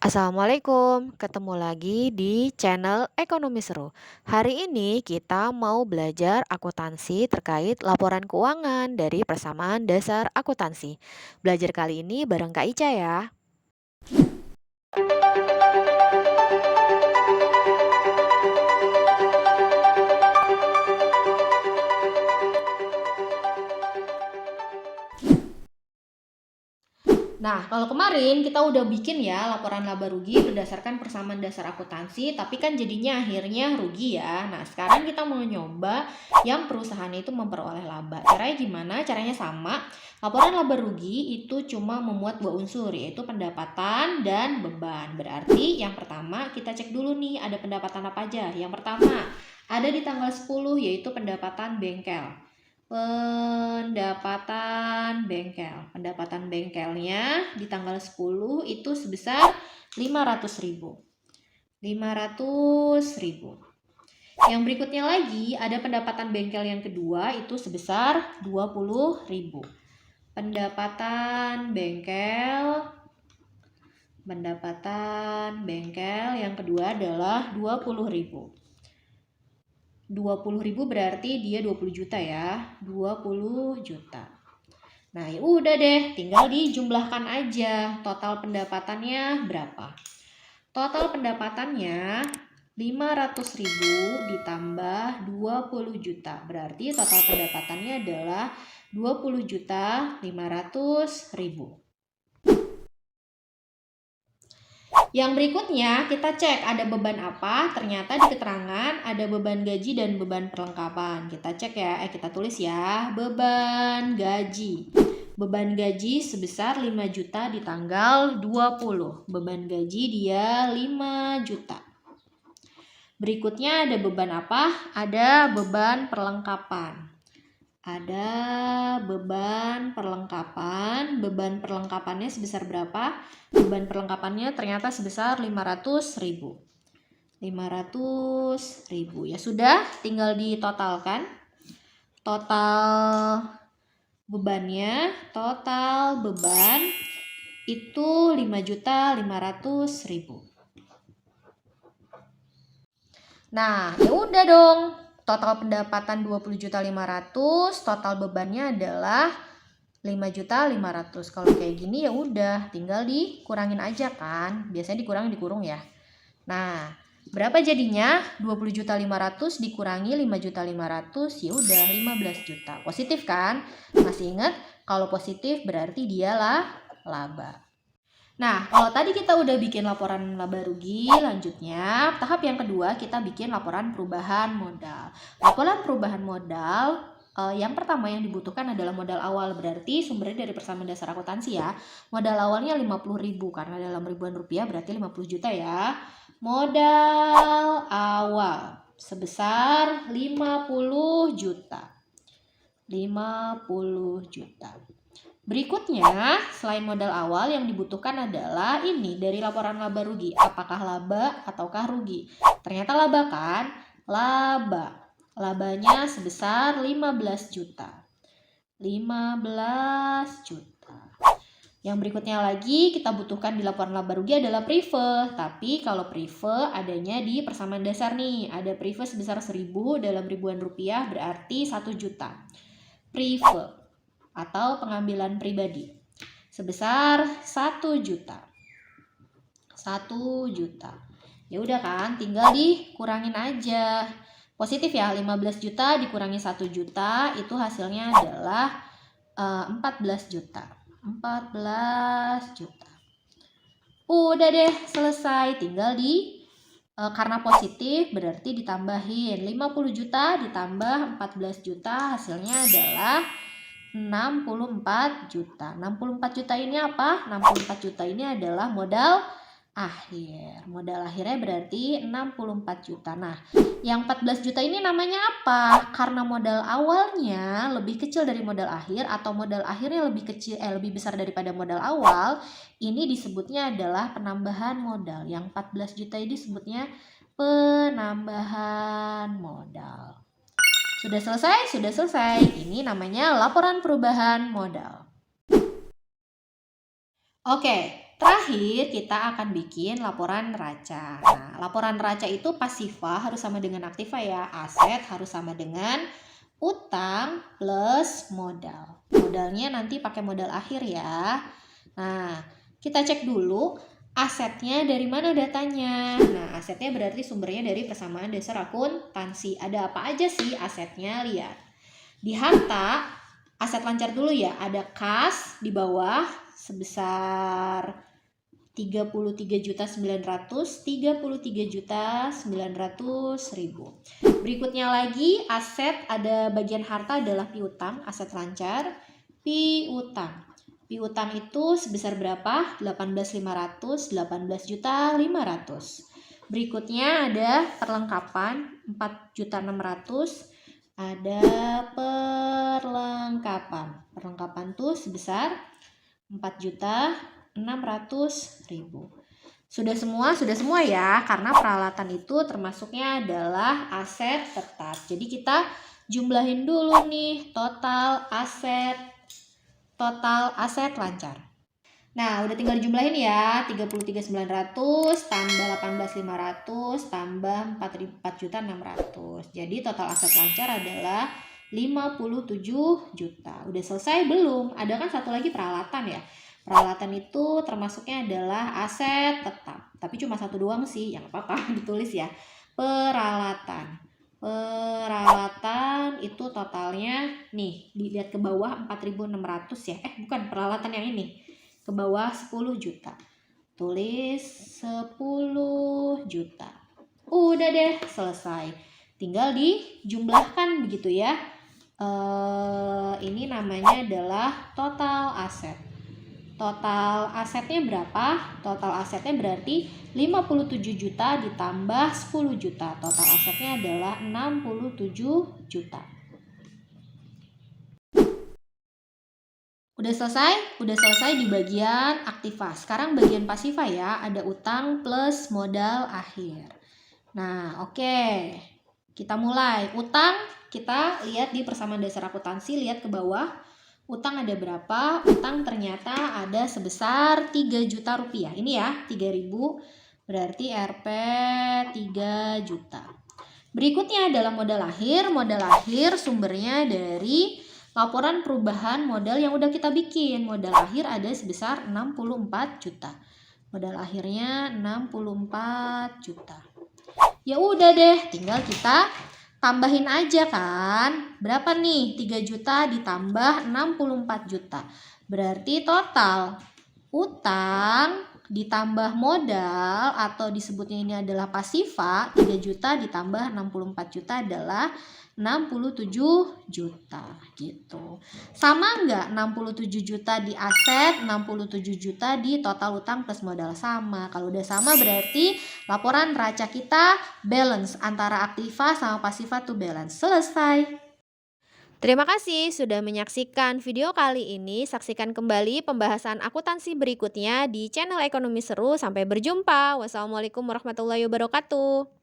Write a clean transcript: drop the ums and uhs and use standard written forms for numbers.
Assalamualaikum, ketemu lagi di channel Ekonomi Seru. Hari ini kita mau belajar akuntansi terkait laporan keuangan dari persamaan dasar akuntansi. Belajar kali ini bareng Kak Ica ya. Nah, kalau kemarin kita udah bikin ya laporan laba rugi berdasarkan persamaan dasar akuntansi, tapi kan jadinya akhirnya rugi ya. Nah, sekarang kita mau nyoba yang perusahaannya itu memperoleh laba. Caranya gimana? Caranya sama. Laporan laba rugi itu cuma memuat dua unsur, yaitu pendapatan dan beban. Berarti yang pertama kita cek dulu nih ada pendapatan apa aja. Yang pertama ada di tanggal 10 yaitu pendapatan bengkel. Pendapatan bengkelnya di tanggal 10 itu sebesar 500.000. Yang berikutnya lagi ada pendapatan bengkel yang kedua itu sebesar 20.000. Pendapatan bengkel yang kedua adalah 20.000. 20.000 berarti dia 20 juta ya, 20 juta. Nah, ya udah deh, tinggal dijumlahkan aja total pendapatannya berapa. Total pendapatannya 500.000 ditambah 20 juta. Berarti total pendapatannya adalah 20 juta 500.000. Yang berikutnya kita cek ada beban apa. Ternyata di keterangan ada beban gaji dan beban perlengkapan. Kita cek ya, kita tulis ya, beban gaji. Beban gaji sebesar 5 juta di tanggal 20. Beban gaji dia 5 juta. Berikutnya ada beban apa? Ada beban perlengkapan. Beban perlengkapannya sebesar berapa? Beban perlengkapannya ternyata sebesar 500.000. Ya sudah, tinggal ditotalkan. Total beban itu 5.500.000. Nah, ya udah dong. Total pendapatan 20.500.000, total bebannya adalah 5.500.000. Kalau kayak gini ya udah, tinggal dikurangin aja kan. Biasanya dikurung ya. Nah, berapa jadinya? 20.500.000 dikurangi 5.500.000 ya udah 15 juta. Positif kan? Masih ingat kalau positif berarti dialah laba. Nah, kalau tadi kita udah bikin laporan laba rugi, lanjutnya tahap yang kedua kita bikin laporan perubahan modal. Laporan perubahan modal yang pertama yang dibutuhkan adalah modal awal, berarti sumbernya dari persamaan dasar akuntansi ya. Modal awalnya 50.000 karena dalam ribuan rupiah berarti 50 juta ya. Modal awal sebesar 50 juta. Berikutnya, selain modal awal yang dibutuhkan adalah ini dari laporan laba rugi. Apakah laba ataukah rugi? Ternyata laba kan? Laba. Labanya sebesar 15 juta. Yang berikutnya lagi kita butuhkan di laporan laba rugi adalah prive. Tapi kalau prive adanya di persamaan dasar nih. Ada prive sebesar 1.000 dalam ribuan rupiah berarti 1 juta. Prive atau pengambilan pribadi sebesar 1 juta. Ya udah kan, tinggal dikurangin aja. Positif ya, 15 juta dikurangi 1 juta itu hasilnya adalah 14 juta. Udah deh, selesai. Tinggal karena positif berarti ditambahin 50 juta ditambah 14 juta hasilnya adalah 64 juta. 64 juta ini apa? 64 juta ini adalah modal akhir. Modal akhirnya berarti 64 juta. Nah, yang 14 juta ini namanya apa? Karena modal awalnya lebih kecil dari modal akhir atau modal akhirnya lebih besar daripada modal awal, ini disebutnya adalah penambahan modal. Yang 14 juta ini disebutnya penambahan modal. Sudah selesai. Ini namanya laporan perubahan modal. Oke, Terakhir, kita akan bikin laporan neraca. Nah, laporan neraca itu pasifa harus sama dengan aktiva ya. Aset harus sama dengan utang plus modal. Modalnya nanti pakai modal akhir ya. Nah, kita cek dulu asetnya dari mana datanya. Nah, asetnya berarti sumbernya dari persamaan dasar akuntansi. Ada apa aja sih asetnya? Lihat. Di harta, aset lancar dulu ya. Ada kas di bawah sebesar 33.900.000. Berikutnya lagi aset ada bagian harta adalah piutang, aset lancar, piutang. Piutang itu sebesar berapa? 18.500, 18.500. Berikutnya ada perlengkapan 4.600. Ada perlengkapan. Perlengkapan tuh sebesar 4.600.000. Sudah semua ya, karena peralatan itu termasuknya adalah aset tetap. Jadi kita jumlahin dulu nih total aset lancar. Nah, udah tinggal dijumlahin ya. 33.900 tambah 18.500 tambah 4.600. Jadi total aset lancar adalah 57 juta. Udah selesai belum? Ada kan satu lagi peralatan ya. Peralatan itu termasuknya adalah aset tetap. Tapi cuma satu doang sih, yang apa-apa ditulis ya. Peralatan. Peralatan itu totalnya nih, dilihat ke bawah 4.600 ya. Bukan, peralatan yang ini. Ke bawah 10 juta. Tulis 10 juta. Udah deh, selesai. Tinggal dijumlahkan begitu ya. Ini namanya adalah total aset. Total asetnya berapa? Total asetnya berarti 57 juta ditambah 10 juta. Total asetnya adalah 67 juta. Udah selesai? Udah selesai di bagian aktiva. Sekarang bagian pasiva ya. Ada utang plus modal akhir. Nah, oke. Kita mulai. Utang, kita lihat di persamaan dasar akuntansi. Lihat ke bawah. Utang ada berapa? Utang ternyata ada sebesar 3 juta rupiah. Ini ya, 3.000 berarti Rp 3 juta. Berikutnya adalah modal akhir. Modal akhir sumbernya dari laporan perubahan modal yang udah kita bikin. Modal akhir ada sebesar 64 juta. Modal akhirnya 64 juta. Ya udah deh, tinggal kita tambahin aja kan. Berapa nih? 3 juta ditambah 64 juta. Berarti total utang ditambah modal atau disebutnya ini adalah pasiva, 3 juta ditambah 64 juta adalah 67 juta gitu. Sama enggak 67 juta di aset, 67 juta di total utang plus modal? Sama. Kalau udah sama berarti laporan neraca kita balance antara aktiva sama pasiva tuh balance. Selesai. Terima kasih sudah menyaksikan video kali ini. Saksikan kembali pembahasan akuntansi berikutnya di channel Ekonomi Seru. Sampai berjumpa. Wassalamualaikum warahmatullahi wabarakatuh.